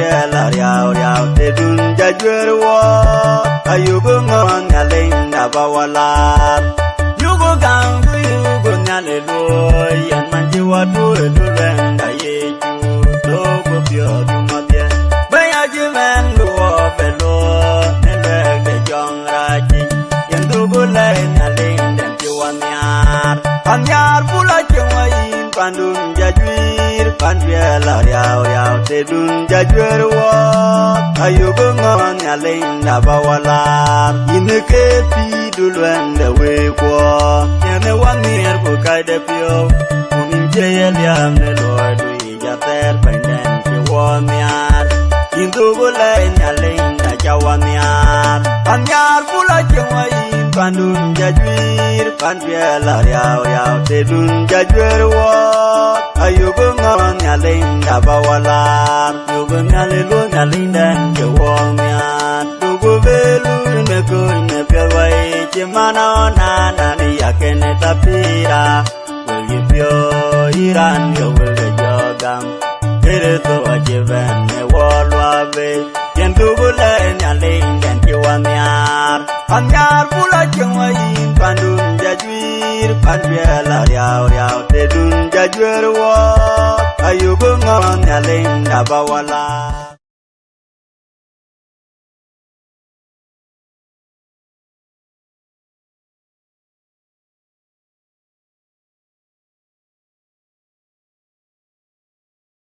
biela riau te dun jajwer wo ayugo ngon nyaleng na bawalar yugo gang du yugo nyale lo yan manjiwa du du renda ye ju do go pyo du ma bia baya jimen do belo nele de jong raji yan du go le nyaleng den jiwan yar anyar pula chewai pandun jajwir panbiela riau te dun jajwer wo ayugo ngon nyaleng na bawalar ineke pi dulwen de we ko yene wanir bu kai de pio umin jeyel yam ne lord wi jater penden ke wonyar indu bule nyaleng na jawanyar anyar pula chewai pandun jajwir panbiela riau te dun jajwer wo ayugo ngon nyaleng na bawalar yugo nyalelo nyaleng den ke wonyar dugo belu ne ko ne pewai chimana na ni yakene tapira will you pyo iran yo will jogam ere to ajeven ne walwa be yen dugo le nyaleng den ke wonyar anyar pula chewai pandun jajwir panbiela riau te dun jajwer wo ayugo ngon nyaleng na bawala